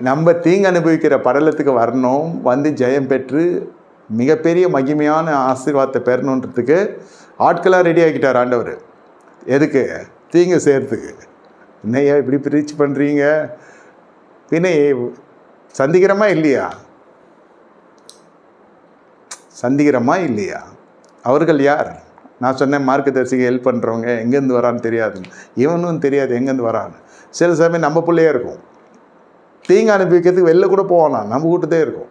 நம்ம தீங்கு அனுபவிக்கிற படலத்துக்கு வரணும், வந்து ஜெயம் பெற்று மிகப்பெரிய மகிமையான ஆசீர்வாதத்தை பெறணுன்றதுக்கு ஆட்களாக ரெடி ஆக்கிட்டார் ஆண்டவர். எதுக்கு? தீங்கு செய்கிறதுக்கு. என்னையா இப்படி பிரீச் பண்ணுறீங்க? பின்ன சந்திக்கிறமா இல்லையா? சந்திக்கிறமா இல்லையா? அவர்கள் யார்? நான் சொன்னேன், மார்க்கதரிசிக்கு ஹெல்ப் பண்ணுறவங்க எங்கேருந்து வரான்னு தெரியாது, இவனும் தெரியாது எங்கேருந்து வரான்னு. சில சமயம் நம்ம பிள்ளையே இருக்கும், தீங்கு அனுபவிக்கிறதுக்கு வெளில கூட போவானா, நம்ம கூட்டத்தே இருக்கும்.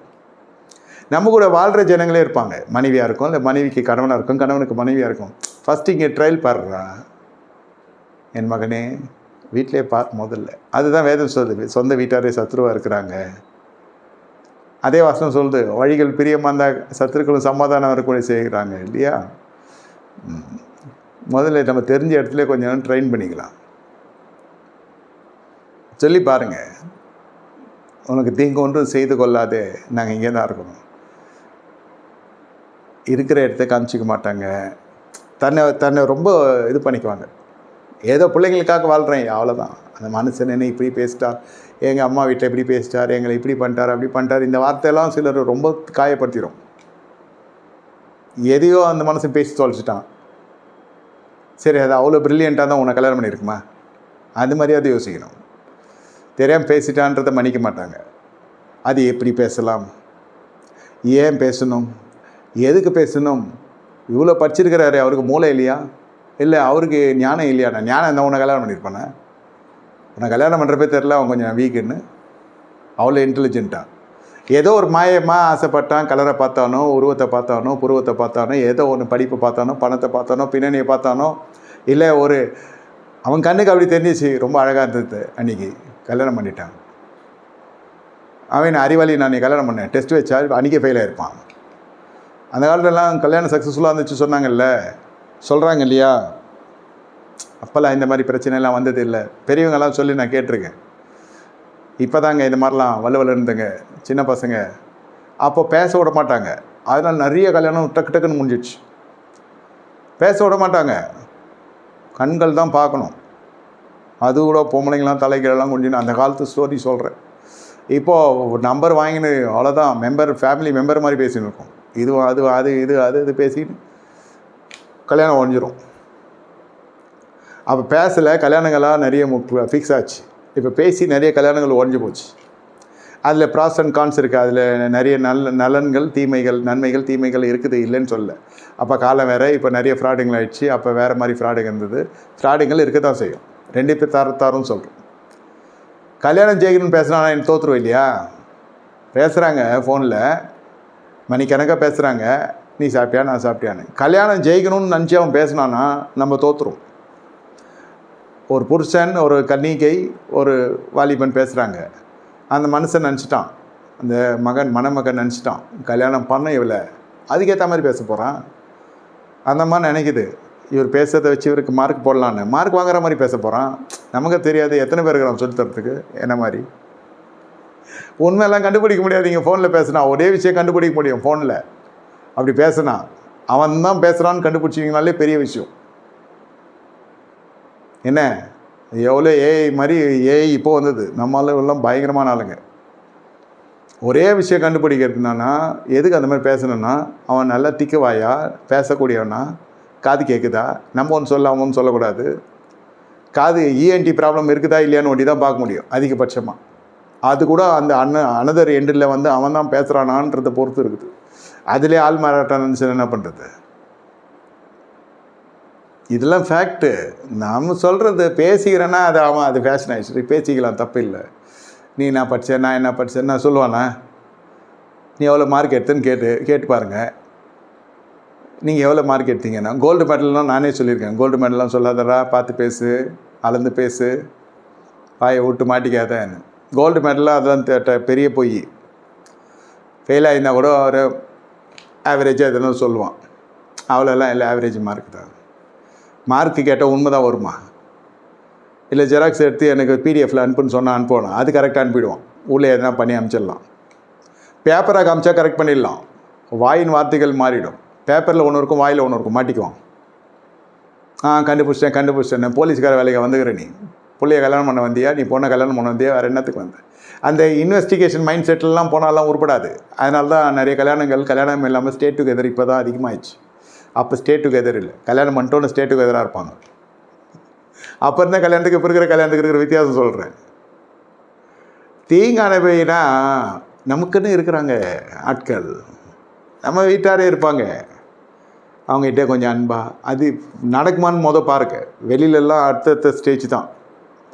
நம்ம கூட வாழ்கிற ஜனங்களே இருப்பாங்க. மனைவியாக இருக்கும், இல்லை மனைவிக்கு கணவனாக இருக்கும், கணவனுக்கு மனைவியாக இருக்கும். ஃபஸ்ட்டு இங்கே ட்ரையல் பாடுறா என் மகனே, வீட்டிலே பார் முதல்ல. அதுதான் வேதம் சொல்லுது, சொந்த வீட்டாரே சத்ருவாக இருக்கிறாங்க. அதே வசனம் சொல்லுது, வழிகள் பிரியமாக இருந்தால் சத்துருக்களும் சமாதானம் வரக்கூடிய செய்கிறாங்க இல்லையா? முதல்ல நம்ம தெரிஞ்ச இடத்துல கொஞ்சம் ட்ரெயின் பண்ணிக்கலாம். சொல்லி பாருங்கள், உனக்கு தீங்கு ஒன்றும் செய்து கொள்ளாதே, நாங்கள் இங்கே தான் இருக்கணும். இருக்கிற இடத்த காமிச்சிக்க மாட்டாங்க, தன்னை ரொம்ப இது பண்ணிக்குவாங்க. ஏதோ பிள்ளைங்களுக்காக வாழ்கிறேன் அவ்வளோதான். அந்த மனுஷன் என்ன இப்படி பேசிட்டார், எங்கள் அம்மா வீட்டில் இப்படி பேசிட்டார், எங்களை இப்படி பண்ணிட்டார், அப்படி பண்ணிட்டார், இந்த வார்த்தையெல்லாம் சிலர் ரொம்ப காயப்படுத்திடும். எதையோ அந்த மனுஷன் பேசி தொலைச்சிட்டான், சரி அது அவ்வளோ ப்ரில்லியண்ட்டாக தான் உன்னை கல்யாணம் பண்ணியிருக்குமா? அது மாதிரி அதை யோசிக்கணும். தெரியாமல் பேசிட்டான்றதை மன்னிக்க மாட்டாங்க. அது எப்படி பேசலாம், ஏன் பேசணும், எதுக்கு பேசணும்? இவ்வளோ படிச்சிருக்கிறாரு, அவருக்கு மூளை இல்லையா? இல்லை அவருக்கு ஞானம் இல்லையாண்ணா? ஞானம் இருந்தால் உன்னை கல்யாணம் பண்ணியிருப்பானே? உன்னை கல்யாணம் பண்ணுறப்பே தெரில அவன் கொஞ்சம் வீக்குன்னு, அவ்வளோ இன்டெலிஜென்ட்டாக. ஏதோ ஒரு மாயமாக ஆசைப்பட்டான், கலரை பார்த்தானோ, உருவத்தை பார்த்தானோ, புருவத்தை பார்த்தானோ, ஏதோ ஒன்று படிப்பை பார்த்தானோ, பணத்தை பார்த்தானோ, பின்னணியை பார்த்தானோ, இல்லை ஒரு அவன் கண்ணுக்கு அப்படி தெரிஞ்சிச்சு, ரொம்ப அழகாக இருந்தது, அன்றைக்கி கல்யாணம் பண்ணிட்டான். அவன் அறிவாளி, நான் நீ கல்யாணம் பண்ணேன், டெஸ்ட் வச்சா அன்றைக்கே ஃபெயில் ஆகிருப்பான். அந்த காலத்துலலாம் கல்யாணம் சக்ஸஸ்ஃபுல்லாக இருந்துச்சு சொன்னாங்கல்ல, சொல்கிறாங்க இல்லையா? அப்போல்லாம் இந்த மாதிரி பிரச்சனைலாம் வந்தது இல்லை. பெரியவங்கெல்லாம் சொல்லி நான் கேட்டிருக்கேன். இப்போ தாங்க இந்த மாதிரிலாம் வலுவல இருந்துங்க சின்ன பசங்க, அப்போ பேச விட மாட்டாங்க. அதனால் நிறைய கல்யாணம் டக்கு டக்குன்னு முடிஞ்சிடுச்சு. பேச விட மாட்டாங்க, கண்கள் தான் பார்க்கணும். அது கூட பொம்பளைங்களாம் தலைக்கீழெல்லாம் கொஞ்சம் அந்த காலத்து ஸ்டோரி சொல்கிறேன். இப்போது நம்பர் வாங்கினு அவ்வளோதான், மெம்பர் ஃபேமிலி மெம்பர் மாதிரி பேசின்னு இருக்கோம். இது அது பேசின்னு கல்யாணம் ஒழிஞ்சிரும். அப்போ பேசலை, கல்யாணங்களாக நிறைய ஃபிக்ஸ் ஆச்சு. இப்போ பேசி நிறைய கல்யாணங்கள் ஒழிஞ்சு போச்சு. அதில் ப்ராஸ் அண்ட் கான்ஸ் இருக்குது, அதில் நிறைய நலன்கள் தீமைகள், நன்மைகள் தீமைகள் இருக்குது, இல்லைன்னு சொல்ல. அப்போ காலம் வேறு, இப்போ நிறைய ஃப்ராடுங்கள் ஆகிடுச்சு. அப்போ வேறு மாதிரி ஃப்ராடுங்க இருந்தது. ஃப்ராடுங்கள் இருக்க தான் செய்யும், ரெண்டு பேர் தரத்தாரும் சொல்கிறோம். கல்யாணம் ஜெயிக்கணும்னு பேசுனா எனக்கு தோற்றுருவோம் இல்லையா? பேசுகிறாங்க ஃபோனில், மணிக்கணக்காக பேசுகிறாங்க, நீ சாப்பிட்டியா நான் சாப்பிட்டியான்னு. கல்யாணம் ஜெயிக்கணும்னு நினச்சி அவன் பேசினான்னா நம்ம தோற்றுரும். ஒரு புருஷன், ஒரு கன்னிகை, ஒரு வாலிபன் பேசுகிறாங்க. அந்த மனுஷன் நினச்சிட்டான், அந்த மணமகன் நினச்சிட்டான், கல்யாணம் பண்ண இவளை அதுக்கேற்ற மாதிரி பேச போகிறான். அந்த மாதிரி நினைக்குது, இவர் பேசுறதை வச்சு இவருக்கு மார்க் போடலான்னு, மார்க் வாங்குற மாதிரி பேச போகிறான். நமக்கு தெரியாது எத்தனை பேர் இருக்கிறான் சொல்லித்தரத்துக்கு. என்ன மாதிரி உண்மையெல்லாம் கண்டுபிடிக்க முடியாது. நீங்கள் ஃபோனில் பேசுனா ஒரே விஷயம் கண்டுபிடிக்க முடியும். ஃபோனில் அப்படி பேசுனா அவன் தான் பேசுகிறான்னு கண்டுபிடிச்சிங்கனாலே பெரிய விஷயம். என்ன எவ்வளோ ஏஐ மாதிரி ஏஐ இப்போ வந்தது, நம்மளால எல்லாம் பயங்கரமான ஆளுங்க. ஒரே விஷயம் கண்டுபிடிக்கிறதுனா எதுக்கு அந்த மாதிரி பேசணுன்னா, அவன் நல்லா திக்குவாயா பேசக்கூடியவனா, காது கேட்குதா, நம்ம ஒன்று சொல்ல அவன் ஒன்று சொல்லக்கூடாது. காது இஎன்டி ப்ராப்ளம் இருக்குதா இல்லையான்னு ஒட்டி தான் பார்க்க முடியும் அதிகபட்சமாக. அது கூட அந்த அனதர் எண்டில் வந்து அவன் தான் பேசுகிறானான்றதை பொறுத்து இருக்குது. அதிலே ஆள் மாறாட்டம் என்ன பண்ணுறது? இதெல்லாம் ஃபேக்ட்டு. நம்ம சொல்கிறது பேசிக்கிறேன்னா அது அவன் அது ஃபேஷன் ஆகிடுச்சு, பேசிக்கலாம், தப்பு இல்லை. நீ என்ன படித்தேன், நான் என்ன படித்தேன் நான் சொல்லுவானா? நீ எவ்வளோ மார்க் எடுத்தேன்னு கேட்டு பாருங்கள். நீங்கள் எவ்வளோ மார்க் எடுத்தீங்கன்னா, கோல்டு மெடல்லாம் நானே சொல்லியிருக்கேன். கோல்டு மெடல்லாம் சொல்லாதடா, பார்த்து பேசு, அளந்து பேசு, பாயை விட்டு மாட்டிக்காதேன்னு. கோல்டு மெடலாக அதுதான் பெரிய பொய். ஃபெயில் ஆகிருந்தால் கூட ஒரு ஆவரேஜாக எதுனா சொல்லுவான். அவ்வளோலாம் இல்லை, ஆவரேஜ் மார்க் தான். மார்க்கு கேட்டால் உண்மை தான் வருமா? இல்லை ஜெராக்ஸ் எடுத்து எனக்கு பிடிஎஃப்பில் அனுப்புன்னு சொன்னால் அனுப்பணும், அது கரெக்டாக அனுப்பிடுவான். உள்ளே எதனா பண்ணி அனுப்பிச்சிடலாம். பேப்பராக காமிச்சா கரெக்ட் பண்ணிடலாம். வாயின் வார்த்தைகள் மாறிடும். பேப்பரில் ஒன்று இருக்கும், வாயில் ஒன்று இருக்கும், மாட்டிக்குவான். கண்டுபிடிச்சேன் போலீஸ்கார வேலைக்கு வந்துக்கிற நீ பிள்ளைய கல்யாணம் பண்ண வந்தியா, நீ பொண்ணை கல்யாணம் பண்ண வந்தியா, வேறு என்னத்துக்கு வந்த? அந்த இன்வெஸ்டிகேஷன் மைண்ட் செட்டிலலாம் போனாலாம் உருப்படாது. அதனால தான் நிறைய கல்யாணம் இல்லாமல் ஸ்டே டுகெதர் இப்போ தான் அதிகமாகிடுச்சு. அப்போ ஸ்டே டுகெதர் இல்லை, கல்யாணம் பண்ணிட்டோன்னு ஸ்டே டுகெதராக இருப்பாங்க. அப்போ இருந்த கல்யாணத்துக்கு இப்போ இருக்கிற கல்யாணத்துக்கு இருக்கிற வித்தியாசம் சொல்கிறேன். தீங்கு அனுபவினா நமக்குன்னு இருக்கிறாங்க ஆட்கள், நம்ம வீட்டாரே இருப்பாங்க, அவங்ககிட்ட கொஞ்சம் அன்பாக அது நடக்குமான்னு பாருங்க. வெளியிலலாம் அடுத்தடுத்த ஸ்டேஜ் தான்,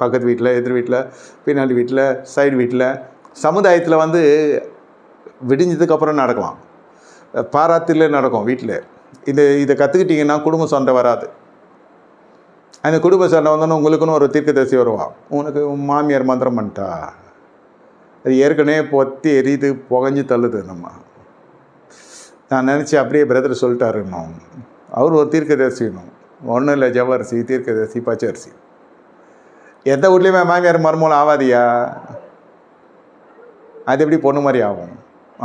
பக்கத்து வீட்டில், எதிர் வீட்டில், பின்னாடி வீட்டில், சைடு வீட்டில். சமுதாயத்தில் வந்து விடிஞ்சதுக்கப்புறம் நடக்கலாம், பாராத்தில் நடக்கும் வீட்டில். இதை கற்றுக்கிட்டிங்கன்னா குடும்ப சண்டை வராது. அந்த குடும்ப சண்டை வந்தோன்னா உங்களுக்குன்னு ஒரு தீர்க்கதரிசி வருவான், உனக்கு மாமியார் மந்திரம் பண்ணிட்டா, அது ஏற்கனவே பொத்தி எரியுது, புகஞ்சு தள்ளுது. நான் நினச்சி அப்படியே பிரதர் சொல்லிட்டாருன்னும், அவர் ஒரு தீர்க்கதரிசினும், ஒன்றும் இல்லை ஜவ்வரிசி, தீர்க்கதரிசி, பச்சரிசி. எந்த வீட்லேயுமே மாமியார் மருமகள் ஆகாதியா? அது எப்படி பொண்ணு மாதிரி ஆகும்?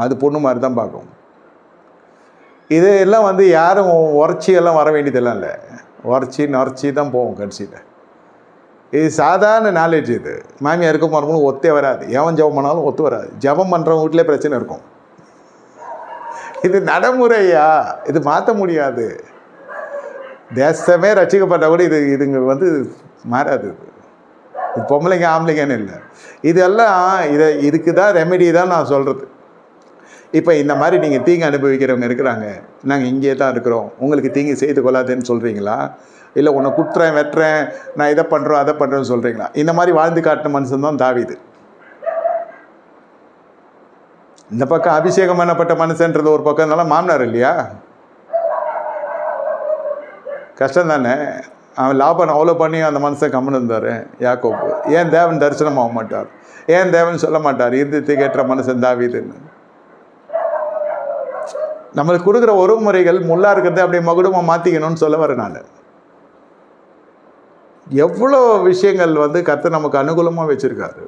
அது பொண்ணு மாதிரி தான் பார்க்கும். இது எல்லாம் வந்து யாரும் உரைச்சியெல்லாம் வர வேண்டியதெல்லாம் இல்லை, நுரைச்சி தான் போகும் கடைசியில். இது சாதாரண நாலேஜ். இது மாமியாருக்கும் மருமகளும் ஒத்தே வராது, எவன் ஜபம் பண்ணாலும் ஒத்து வராது. ஜபம் பண்ணுறவங்க வீட்டிலே பிரச்சனை இருக்கும். இது நடைமுறையா? இது மாற்ற முடியாது. தேசமே ரசிக்கப்பட்ட கூட இதுங்க வந்து மாறாது. இது பொம்பளைங்க ஆம்பளைங்கன்னு இல்லை, இதெல்லாம் இதுக்கு தான் ரெமெடி தான் நான் சொல்கிறது. இப்போ இந்த மாதிரி நீங்கள் தீங்கு அனுபவிக்கிறவங்க இருக்கிறாங்க, நாங்கள் இங்கே தான் இருக்கிறோம், உங்களுக்கு தீங்கு செய்து கொள்ளாதேன்னு சொல்கிறீங்களா? இல்லை உன்னை குட்டுறேன் வெட்டுறேன், நான் இதை பண்ணுறோம் அதை பண்ணுறேன்னு சொல்கிறீங்களா? இந்த மாதிரி வாழ்ந்து காட்டின மனுஷன் தான் தாவீது. இந்த பக்கம் அபிஷேகம் பண்ணப்பட்ட மனுஷன்றது ஒரு பக்கம் இருந்தாலும் மாமனார் இல்லையா? கஷ்டம் தானே. அவன் லாபம் அவ்வளோ பண்ணி அந்த மனுஷன் கம்முன்னு இருந்தார் யாக்கோப்பு. ஏன் தேவன் தரிசனம் ஆக மாட்டார்? ஏன் தேவன் சொல்ல மாட்டார் இருந்தது கேட்டுற மனுஷன் தாவீதுன்னு? நம்மளுக்கு கொடுக்குற ஒரு முறைகள் முள்ளா இருக்கிறத அப்படியே மகுடமாக மாற்றிக்கணும்னு சொல்ல வரேன் நான். எவ்வளோ விஷயங்கள் வந்து கர்த்தர் நமக்கு அனுகூலமாக வச்சுருக்காரு.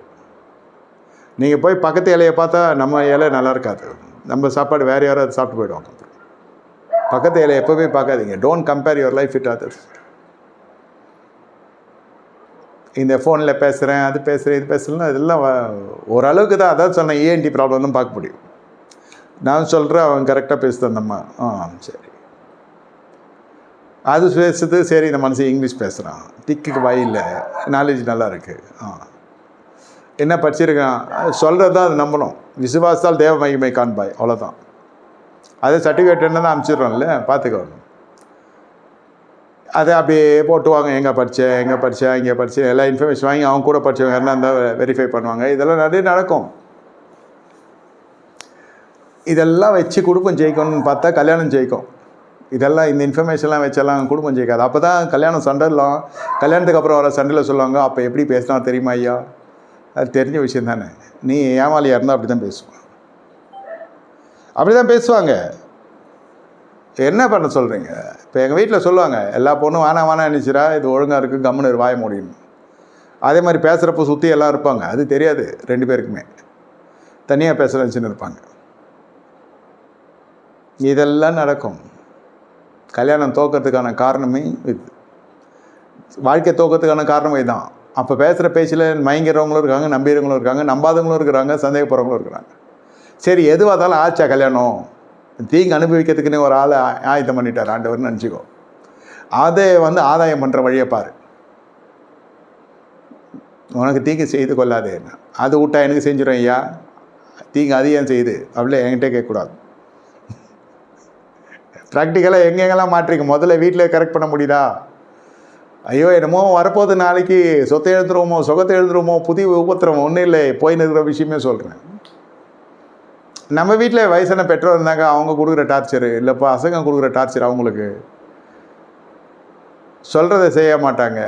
நீங்கள் போய் பக்கத்து இலையை பார்த்தா நம்ம இலை நல்லா இருக்காது, நம்ம சாப்பாடு வேறு யாராவது சாப்பிட்டு போயிடுவாங்க. பக்கத்து இலையை எப்போவே பார்க்காதீங்க. Don't compare your life with others. இந்த ஃபோனில் பேசுகிறேன், அது பேசுகிறேன், இது பேசுகிறேன்னா இதெல்லாம் ஓரளவுக்கு தான். அதான் சொன்னேன், ஏஎன்டி ப்ராப்ளம் தான் பார்க்க முடியும். நான் சொல்கிறேன், அவன் கரெக்டாக பேசுது அந்தம்மா, சரி அது பேசுது, சரி இந்த மனுஷன் இங்கிலீஷ் பேசுகிறான், திக்குக்கு வாயில் நாலேஜ் நல்லா இருக்குது, என்ன படிச்சிருக்கான், சொல்கிறது தான் அது நம்பணும். விசுவாசத்தால் தேவ மகிமை காண்பாய், அவ்வளோதான். அதே சர்டிஃபிகேட் என்ன தான் அனுப்பிச்சிடுறோம்ல, பார்த்துக்கணும். அதை அப்படியே போட்டுவாங்க, எங்கே படித்தேன் இங்கே படித்தேன் எல்லா இன்ஃபர்மேஷன் வாங்கி அவங்க கூட படித்தவங்க என்ன இருந்தால் வெரிஃபை பண்ணுவாங்க. இதெல்லாம் நிறைய நடக்கும். இதெல்லாம் வச்சு குடும்பம் ஜெயிக்கணும்னு பார்த்தா கல்யாணம் ஜெயிக்கும். இதெல்லாம் இந்த இன்ஃபர்மேஷன்லாம் வச்செல்லாம் குடும்பம் ஜெயிக்காது. அப்போ தான் கல்யாணம் சண்டைலாம், கல்யாணத்துக்கு அப்புறம் வர சண்டையில் சொல்லுவாங்க, அப்போ எப்படி பேசினா தெரியுமா ஐயா? அது தெரிஞ்ச விஷயம் தானே. நீ ஏமாலியாக இருந்தால் அப்படி தான் பேசுவாங்க, அப்படி தான் பேசுவாங்க. என்ன பண்ண சொல்கிறீங்க? இப்போ எங்கள் வீட்டில் சொல்லுவாங்க, எல்லா பொண்ணும் வானா நினச்சிரா, இது ஒழுங்காக இருக்குது, கம்முன்னு வாய முடியும். அதே மாதிரி பேசுகிறப்போ சுற்றி எல்லாம் இருப்பாங்க, அது தெரியாது ரெண்டு பேருக்குமே, தனியாக பேச நினச்சின்னு இருப்பாங்க. இதெல்லாம் நடக்கும். கல்யாணம் தோக்கிறதுக்கான காரணமே இது, வாழ்க்கை தோக்கிறதுக்கான காரணமே இதுதான். அப்போ பேசுகிற பேச்சில் மயங்கிறவங்களும் இருக்காங்க, நம்பிடுறவங்களும் இருக்காங்க, நம்பாதவங்களும் இருக்கிறாங்க, சந்தேகப்படுறவங்களும் இருக்கிறாங்க. சரி எதுவாக இருந்தாலும் ஆச்சா கல்யாணம், தீங்கு அனுபவிக்கிறதுக்குன்னு ஒரு ஆளை ஆயத்தம் பண்ணிட்டார் ஆண்டவர்னு நினச்சிக்கோ. அதை வந்து ஆதாயம் பண்ணுற வழியை பாரு. உனக்கு தீங்கு செய்து கொள்ளாதே, அது விட்டா எனக்கு செஞ்சிடும் ஐயா, தீங்கு அது ஏன் செய்யுது அப்படியே என்கிட்ட கேட்கக்கூடாது. ப்ராக்டிக்கலாக எங்கெங்கெல்லாம் மாற்றிக்க, முதல்ல வீட்டில் கரெக்ட் பண்ண முடியுதா? ஐயோ என்னமோ வரப்போது, நாளைக்கு சொத்தை எழுதுருவோமோ சுகத்தை எழுதுருவோமோ புதிய உபத்திரம் ஒன்றும் இல்லை, போயின்னு இருக்கிற விஷயமே சொல்கிறேன். நம்ம வீட்டில் வயசான பெற்றோர் இருந்தாங்க, அவங்க கொடுக்குற டார்ச்சரு இல்லைப்பா, பசங்க கொடுக்குற டார்ச்சர், அவங்களுக்கு சொல்கிறத செய்ய மாட்டாங்க,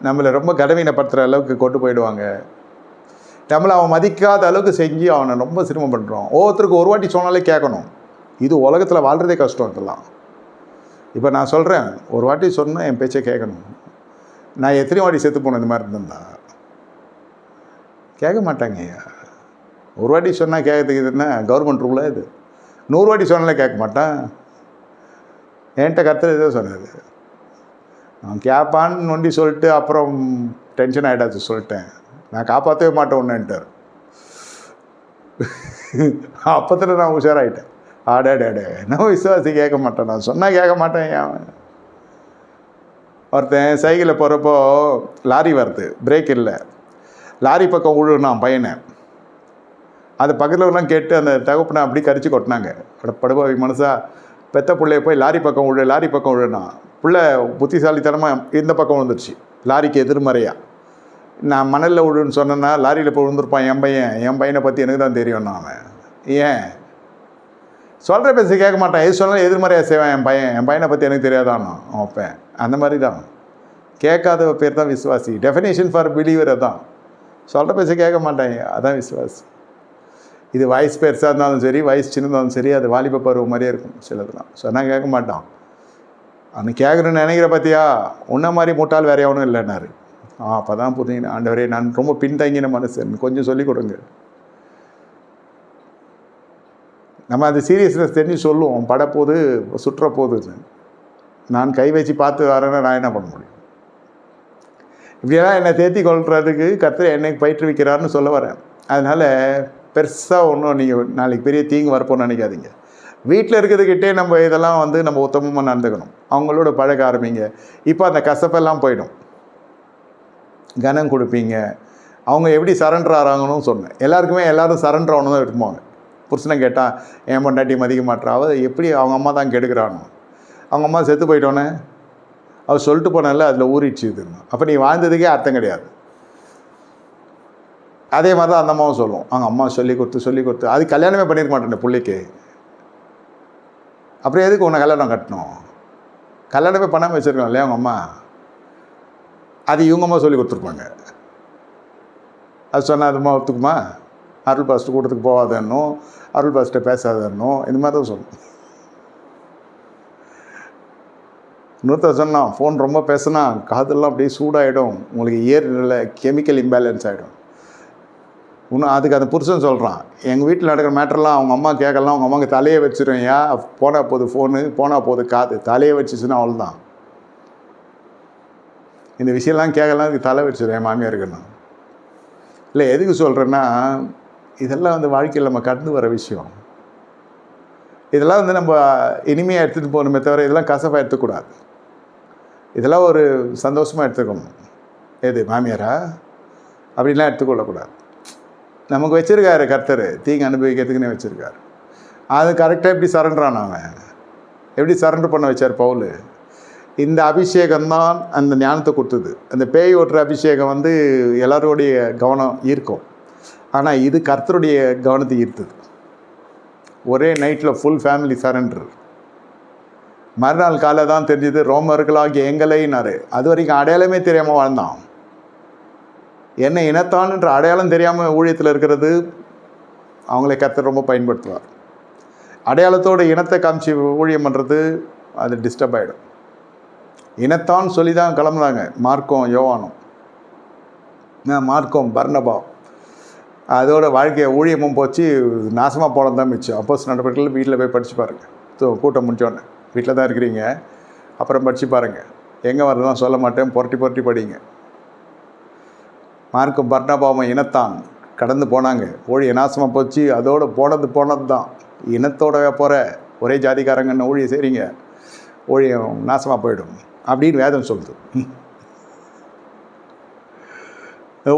நம்மளை ரொம்ப கடமையினப்படுத்துகிற அளவுக்கு கொண்டு போயிடுவாங்க. நம்மளை அவன் மதிக்காத அளவுக்கு செஞ்சு அவனை ரொம்ப சிரமம் பண்ணுறோம். ஒவ்வொருத்தருக்கு ஒரு வாட்டி சொன்னாலே கேட்கணும். இது உலகத்தில் வாழ்கிறதே கஷ்டம். இதெல்லாம் இப்போ நான் சொல்கிறேன், ஒரு வாட்டி சொன்னால் என் பேச்சை கேட்கணும். நான் எத்தனை வாட்டி செத்து போனேன் இந்த மாதிரி இருந்திருந்தா? கேட்க மாட்டாங்க ஐயா. ஒரு வாட்டி சொன்னால் கேட்கறதுக்கு இது என்ன கவர்மெண்ட் ரூலாக? இது 100 வாட்டி சொன்னாலே கேட்க மாட்டான். என்கிட்ட கருத்து இதை சொன்னார், நான் கேட்பான்னு நொண்டி சொல்லிட்டு அப்புறம் டென்ஷன் ஆகிடாச்சு சொல்லிட்டேன், நான் காப்பாற்றவே மாட்டேன் ஒன்றுன்ட்டார். அப்போத்துல நான் உஷாராயிட்டேன். ஆடாடே என்ன விசுவாசி கேட்க மாட்டேன், நான் சொன்னால் கேட்க மாட்டேன். ஏன் ஒருத்தன் சைக்கிளில் போகிறப்போ லாரி வருது, பிரேக் இல்லை, லாரி பக்கம் விழுனான் பையனை. அது பக்கத்துலலாம் கேட்டு அந்த தகப்பனை அப்படி கரிச்சு கொட்டினாங்க. படுபாவி மனுஷா, பெத்த பிள்ளைய போய் லாரி பக்கம் விழுனா. பிள்ளை புத்திசாலித்தனமாக இந்த பக்கம் விழுந்துருச்சு, லாரிக்கு எதிர்மறையாக. நான் மணலில் விழுன்னு சொன்னேன்னா லாரியில் போய் விழுந்துருப்பான் என் பையனை பற்றி எனக்கு தான் தெரியும்னா அவன். ஏன் சொல்கிற பேச கேட்க மாட்டான், எது சொன்னாலும் எதிர்மறையாக செய்வான். என் பையனை பற்றி எனக்கு தெரியாதானோ அவன். அந்த மாதிரி தான் கேட்காத பேர் தான் விசுவாசி. டெஃபினேஷன் ஃபார் பிலீவர் தான். சொல்கிற பேச கேட்க மாட்டாங்க, அதான் விசுவாசி. இது வயசு பெருசாக இருந்தாலும் சரி, வயசு சின்னதாக இருந்தாலும் சரி, அது வாலிப பருவம் மாதிரியே இருக்கும். சிலதுலாம் சொன்னால் கேட்க மாட்டான். அவனு கேட்குறேன்னு நினைக்கிற பார்த்தியா, உன்ன மாதிரி முட்டால் வேற எவனும் இல்லைன்னாரு. அப்போ தான் புரியுங்க, ஆண்டவரே நான் ரொம்ப பின்தங்கின மனுஷன், கொஞ்சம் சொல்லிக் கொடுங்க. நம்ம அந்த சீரியஸ்னஸ் தெரிஞ்சு சொல்லுவோம், படப்போது சுற்ற போகுதுன்னு. நான் கை வச்சு பார்த்து வரேன்னா நான் என்ன பண்ண முடியும்? இப்படியெல்லாம் என்னை தேத்தி கொள்றதுக்கு கர்த்தர் என்னை பயிற்றுவிக்கிறார்னு சொல்ல வரேன். அதனால் பெருசாக ஒன்றும் நீங்கள் நாளைக்கு பெரிய தீங்கு வரப்போன்னு நினைக்காதீங்க. வீட்டில் இருக்கிறதுக்கிட்டே நம்ம இதெல்லாம் நம்ம உத்தமமாக நடந்துக்கணும். அவங்களோட பழக ஆரம்பிங்க. இப்போ அந்த கசப்பெல்லாம் போயிடும், கனம் கொடுப்பீங்க. அவங்க எப்படி சரண்டர் ஆகிறாங்கன்னு சொன்னேன். எல்லோரும் சரண்டர் ஆகணும் தான் இருக்குவாங்க. புருஷனை கேட்டால் என் பொண்டாட்டி மதிக்க மாட்டா, அவள் எப்படி அவங்க அம்மா தான் கெடுக்கிறானோ, அவங்க அம்மா செத்து போயிட்டோன்னே அவள் சொல்லிட்டு போனால அதில் ஊறிடுச்சு இதுன்னு. அப்போ நீ வாழ்ந்ததுக்கே அர்த்தம் கிடையாது. அதே மாதிரி தான் அந்த அம்மாவும் சொல்லும், அவங்க அம்மா சொல்லி கொடுத்து அது கல்யாணமே பண்ணியிருக்க மாட்டேன் பிள்ளைக்கு. அப்புறம் எதுக்கு உன்னை கல்யாணம் கட்டணும்? கல்யாணமே பண்ணாமல் வச்சுருக்கோம் இல்லையா அவங்க அம்மா. அது இவங்க அம்மா சொல்லி கொடுத்துருப்பாங்க. அது சொன்னால் அது அம்மா ஒத்துக்குமா? அருள் பாஸ்ட்டு கூட்டத்துக்கு போகாதன்னும், அருள் பாஸ்ட்டை பேசாதன்னும், இந்த மாதிரி தான் சொல்லணும். இன்னொருத்தர் சொன்னான், ஃபோன் ரொம்ப பேசினா காதெல்லாம் அப்படியே சூடாகிடும், உங்களுக்கு இயற்கையில் கெமிக்கல் இம்பேலன்ஸ் ஆகிடும். இன்னும் அதுக்கு அந்த புருஷன் சொல்கிறான், எங்கள் வீட்டில் நடக்கிற மேட்டர்லாம் அவங்க அம்மா கேட்கலாம், அவங்க அம்மாவுக்கு தலையை வச்சுருவேன். ஏன் போனால் போகுது ஃபோனு, போனால் போகுது காது, தலையை வச்சுச்சுன்னா அவ்வளோதான். இந்த விஷயம்லாம் கேட்கலாம், அதுக்கு தலை வச்சுருவேன் என் மாமியாருக்குன்னு. இல்லை எதுக்கு சொல்கிறேன்னா, இதெல்லாம் வாழ்க்கையில் நம்ம கடந்து வர விஷயம். இதெல்லாம் நம்ம இனிமையாக எடுத்துகிட்டு போகணுமே தவிர இதெல்லாம் கசப்பாக எடுத்துக்கூடாது. இதெல்லாம் ஒரு சந்தோஷமாக எடுத்துக்கணும். எது மாமியாரா அப்படின்லாம் எடுத்துக்கொள்ளக்கூடாது. நமக்கு வச்சுருக்காரு கர்த்தர், தீங்கு அனுபவிக்கிறதுக்குன்னே வச்சுருக்காரு. அது கரெக்டாக எப்படி சரண்டரான் அவன், எப்படி சரண்டர் பண்ண வச்சார் பவுல். இந்த அபிஷேகம்தான் அந்த ஞானத்தை கொடுத்தது. அந்த பேய் ஓட்டுற அபிஷேகம் எல்லாரோடைய கவனம் ஈர்க்கும். ஆனால் இது கர்த்தருடைய கவனத்தை ஈர்த்தது. ஒரே நைட்டில் ஃபுல் ஃபேமிலி சரண்டர். மறுநாள் காலை தான் தெரிஞ்சது, ரோமர்களாகிய எங்களைன்னாரு. அது வரைக்கும் அடையாளமே தெரியாமல் வாழ்ந்தான். என்ன இனத்தான்ன்ற அடையாளம் தெரியாமல் ஊழியத்தில் இருக்கிறது அவங்களை கர்த்தர் ரொம்ப பயன்படுத்துவார். அடையாளத்தோட இனத்தை காமிச்சு ஊழியம் பண்ணுறது அது டிஸ்டர்ப் ஆகிடும். இனத்தான் சொல்லி தான் கிளம்புனாங்க மார்க்கும் யோவானும். மார்க்கும் பர்னபா அதோட வாழ்க்கையை ஊழியமும் போச்சு, நாசமாக போனது தான் மிச்சம். அப்போஸ்தலர் நடவடிக்கைகள் வீட்டில் போய் படித்து பாருங்கள். கூட்டம் முடிச்சோன்னே வீட்டில் தான் இருக்கிறீங்க, அப்புறம் படித்து பாருங்கள். எங்கே வரதான் சொல்ல மாட்டேன், புரட்டி படிங்க. மார்க்கும் பர்னபாவும் இனத்தான் கடந்து போனாங்க, ஊழிய நாசமாக போச்சு. அதோடு போனது தான். இனத்தோட போகிற ஒரே ஜாதிக்காரங்கன்னு ஊழியம் செய்கிறீங்க, ஊழியம் நாசமாக போயிடும் அப்படின்னு வேதம் சொல்லுது.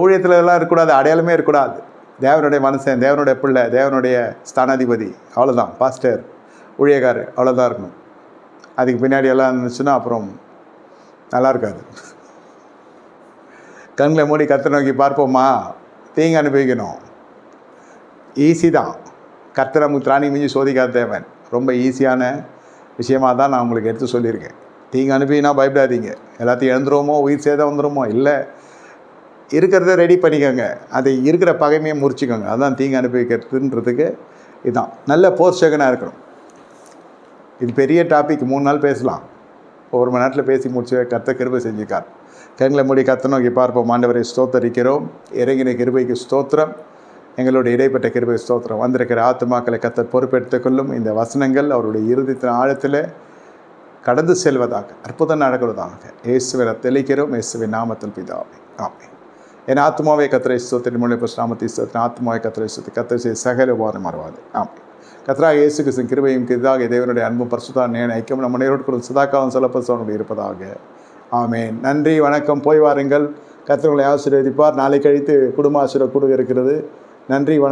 ஊழியத்தில் எல்லாம் இருக்கக்கூடாது, அடையாளமே இருக்கக்கூடாது. தேவனுடைய மனுஷன், தேவனுடைய பிள்ளை, தேவனுடைய ஸ்தானாதிபதி, அவ்வளோதான். பாஸ்டர், ஊழியக்காரர், அவ்வளோதான் இருக்கணும். அதுக்கு பின்னாடி எல்லாம் இருந்துச்சுன்னா அப்புறம் நல்லா இருக்காது. கண்களை மூடி கர்த்தரை நோக்கி பார்ப்போமா? தீங்கு அனுபவிக்கணும் ஈஸி தான். கர்த்தர் நமக்கு திராணி மிஞ்சி சோதிக்காத தேவன். ரொம்ப ஈஸியான விஷயமாக தான் நான் உங்களுக்கு எடுத்து சொல்லியிருக்கேன். தீங்கு அனுப்பினா பயப்படாதீங்க. எல்லாத்தையும் இழந்துருவோமோ, உயிர் சேதம் வந்துடுமோ, இல்லை இருக்கிறத ரெடி பண்ணிக்கோங்க. அதை இருக்கிற பகைமையை முறிச்சிக்கோங்க. அதுதான் தீங்கு அனுபவிக்கிறதுன்றதுக்கு இதுதான். நல்ல போர்ஷகனாக இருக்கணும். இது பெரிய டாபிக், 3 நாள் பேசலாம். 1 மணி நேரத்தில் பேசி முடிச்சு கர்த்தர் கிருபை செஞ்சுக்கார். கண்களை மூடி கர்த்தரை நோக்கி பார்ப்போம். ஆண்டவரை ஸ்தோத்தரிக்கிறோம். இறங்கின கிருபைக்கு ஸ்தோத்திரம், எங்களுடைய இடைப்பட்ட கிருபை ஸ்தோத்திரம். வந்திருக்கிற ஆத்துமாக்களை கர்த்தர் பொறுப்பெடுத்துக் கொள்ளும். இந்த வசனங்கள் அவருடைய இருதயத்தின் ஆழத்தில் கடந்து செல்வதாக, அற்புதம் நடக்கிறதாக இயேசுவை தெளிக்கிறோம். இயேசுவின் நாமத்தில் பிதாவே, ஆமென். என் ஆத்மாவே கர்த்தரை ஸ்தோத்திரி, முழு நாமத்தை ஸ்தோத்திரி, ஆத்மாவே கர்த்தரை ஸ்தோத்திரி, கர்த்தர் செய்த சகல உபகாரம் மறவாது. கர்த்தராகிய இயேசு கிறிஸ்துவின் கிருபையும் கிருதாக தேவனுடைய அன்பும் பரிசுத்த ஐக்கியம் நம்ம நேரோடு சதாகாலம் சொல்லப்போடு இருப்பதாக. ஆமென். நன்றி, வணக்கம். போய் வாருங்கள். கர்த்தர் உங்களை ஆசீர்வதிப்பார். நாளை கழித்து குடும்ப ஆசீர்வாத கூடுகை இருக்கிறது. நன்றி.